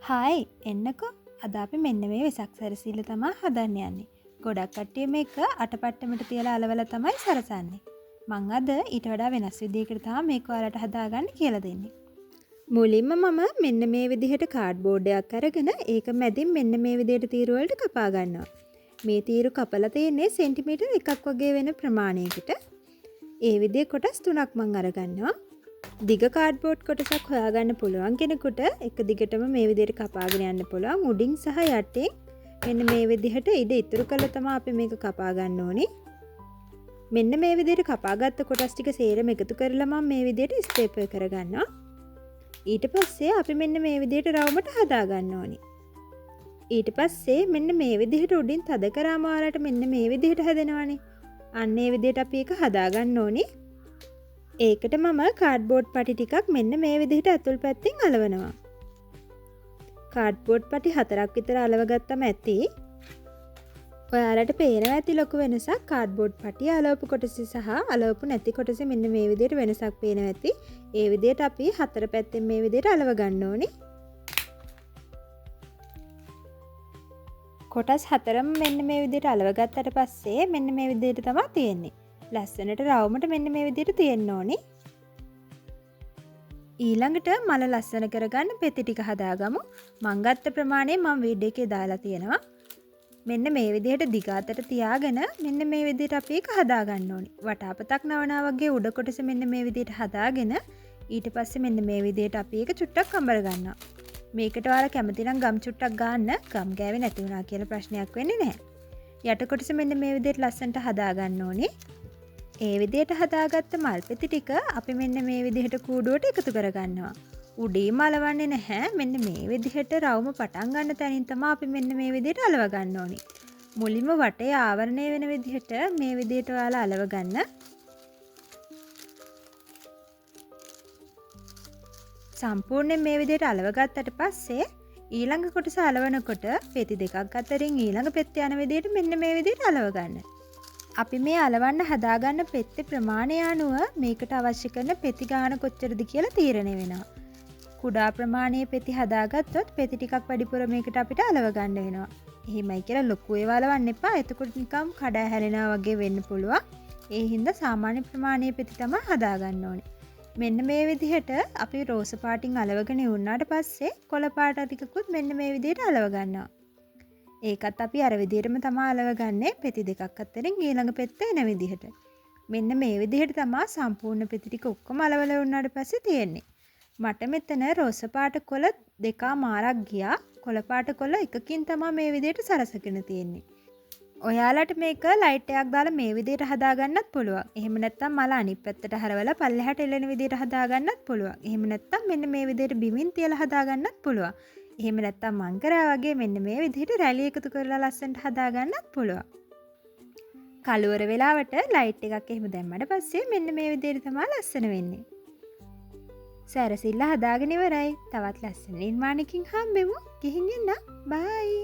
Hi එන්නකෝ අද අපි මෙන්න මේ වෙසක් සැරසිල්ල තමයි හදන්න යන්නේ. ගොඩක් කට්ටිය මේක අටපට්ටමට තියලා අලවලා තමයි සරසන්නේ. මං අද ඊට වඩා වෙනස් විදිහකට තමයි මේක ඔයාලට හදාගන්න කියලා දෙන්නේ. මුලින්ම මම මෙන්න මේ විදිහට කාඩ්බෝඩ් එකක් අරගෙන ඒක මැදින් මෙන්න මේ විදිහට තීරු වලට කපා ගන්නවා. මේ තීරු කපලා තියෙන්නේ සෙන්ටිමීටර් 1ක් වගේ වෙන ප්‍රමාණයකට. ඒ විදිහේ කොටස් තුනක් මං අරගන්නවා. දිග කාඩ්බෝඩ් කොටසක් හොයාගන්න පුළුවන් කෙනෙකුට එක දිගටම මේ විදිහට කපාගෙන යන්න පුළුවන්. උඩින් සහ යටින් මෙන්න මේ විදිහට ඉඩ ඉතුරු කරලා තමයි අපි මේක කපා ගන්න ඕනේ. මෙන්න මේ විදිහට කපාගත්ත කොටස් ටික සේරම එකතු කරලා මම මේ විදිහට ස්ටේපල් කරගන්නවා. ඊට පස්සේ අපි මෙන්න මේ විදිහට රවුමට හදා ගන්න ඕනේ. ඊට පස්සේ මෙන්න මේ විදිහට උඩින් තද කරාම ඔයාලට මෙන්න මේ විදිහට හැදෙනවනේ. අන්න ඒ විදිහට අපි ඒක හදා ගන්න ඕනේ. ඒකට මම කාඩ්බෝඩ් පටි ටිකක් මෙන්න මේ විදිහට ඇතුල් පැත්තෙන් අලවනවා. කාඩ්බෝඩ් පටි 4ක් විතර අලවගත්තම ඇති. ඔයාලට පේනවා ඇති ලොකු වෙනසක් කාඩ්බෝඩ් පටි අලවපු කොටස සහ අලවපු නැති කොටස මෙන්න මේ විදිහට වෙනසක් පේනවා ඇති. ඒ විදිහට අපි 4 පැත්තෙන් මේ විදිහට අලව ගන්න ඕනේ. කොටස් 4ම මෙන්න මේ විදිහට අලව ගත්තට පස්සේ මෙන්න මේ විදිහට තමයි තියෙන්නේ. ලස්සනට රවුමට මෙන්න මේ විදිහට තියෙන්න ඕනේ. ඊළඟට මල ලස්සන කරගන්න පෙති ටික හදාගමු. මං ගත්ත ප්‍රමාණය මම වීඩියෝ එකේ දාලා තියෙනවා. මෙන්න මේ විදිහට දිග අතට තියාගෙන මෙන්න මේ විදිහට අපි ඒක හදා ගන්න ඕනේ. වටාපතක් නවනා වගේ උඩ කොටස මෙන්න මේ විදිහට හදාගෙන ඊට පස්සේ මෙන්න මේ විදිහට අපි ඒක චුට්ටක් අඹර ගන්නවා. මේකට ඔයාලා කැමති නම් ගම් චුට්ටක් ගන්න. ගම් ගෑවේ නැති වුණා කියලා ප්‍රශ්නයක් වෙන්නේ නැහැ. යට කොටස මෙන්න මේ විදිහට ලස්සනට හදා ගන්න ඕනේ. ඒ විදිහට හදාගත්ත මල් පෙති ටික අපි මෙන්න මේ විදිහට කූඩුවට එකතු කරගන්නවා. උඩින්ම අලවන්නේ නැහැ. මෙන්න මේ විදිහට රවුම පටන් ගන්න තැනින් තමයි අපි මෙන්න මේ විදිහට අලව ගන්න ඕනේ. මුලින්ම වටේ ආවරණය වෙන විදිහට මේ විදිහට ඔයාලා අලව ගන්න. සම්පූර්ණයෙන් මේ විදිහට අලව ගත්තට පස්සේ ඊළඟ කොටස අලවනකොට පෙති දෙකක් අතරින් ඊළඟ පෙත්ත යන විදිහට මෙන්න මේ විදිහට අලව ගන්න. අපි මේ අලවන්න හදාගන්න පෙත්තේ ප්‍රමාණය අනුව මේකට අවශ්‍ය කරන පෙති ගාන කොච්චරද කියලා තීරණය වෙනවා. කුඩා ප්‍රමාණයේ පෙති හදාගත්තොත් පෙති ටිකක් වැඩිපුර මේකට අපිට අලව ගන්න වෙනවා. එහෙමයි කියලා ලොකු ඒවා අලවන්න එපා. එතකොට නිකම් කඩා හැලෙනවා වගේ වෙන්න පුළුවන්. ඒ හින්දා සාමාන්‍ය ප්‍රමාණයේ පෙති තමයි හදාගන්න ඕනේ. මෙන්න මේ විදිහට අපි රෝස පාටින් අලවගෙන ඉවුනාට පස්සේ කොළ පාට ටිකකුත් මෙන්න මේ විදිහට අලව ගන්නවා. ඒකත් අපි අර විදිහටම තමයි අලවගන්නේ පෙති දෙකක් අතරින් ඊළඟ පෙත්ත එන විදිහට. මෙන්න මේ විදිහට තමයි සම්පූර්ණ පෙති ටික ඔක්කොම අලවලා වුණාට පස්සේ තියෙන්නේ. මට මෙතන රෝස පාට කොළ දෙකමාරක් ගියා. කොළ පාට කොළ එකකින් තමයි මේ විදිහට සරසගෙන තියෙන්නේ. ඔයාලට මේක ලයිට් එකක් දාලා මේ විදිහට හදාගන්නත් පුළුවන්. එහෙම නැත්නම් මල අනිත් පැත්තට හරවලා පල්ලෙහාට එළෙන විදිහට හදාගන්නත් පුළුවන්. එහෙම නැත්නම් මෙන්න මේ විදිහට බිමින් තියලා හදාගන්නත් පුළුවන්. එහෙම නැත්නම් මං කරා වගේ මෙන්න මේ විදිහට රැලි එකතු කරලා ලස්සනට හදාගන්නත් පුළුවන්. කළුවර වෙලාවට ලයිට් එකක් එහෙම දැම්මට පස්සේ මෙන්න මේ විදිහට තමයි ලස්සන වෙන්නේ. සැරසිල්ල හදාගෙන ඉවරයි. තවත් ලස්සන නිර්මාණයකින් හම්බෙමු. ගිහින් එන්න. බයි.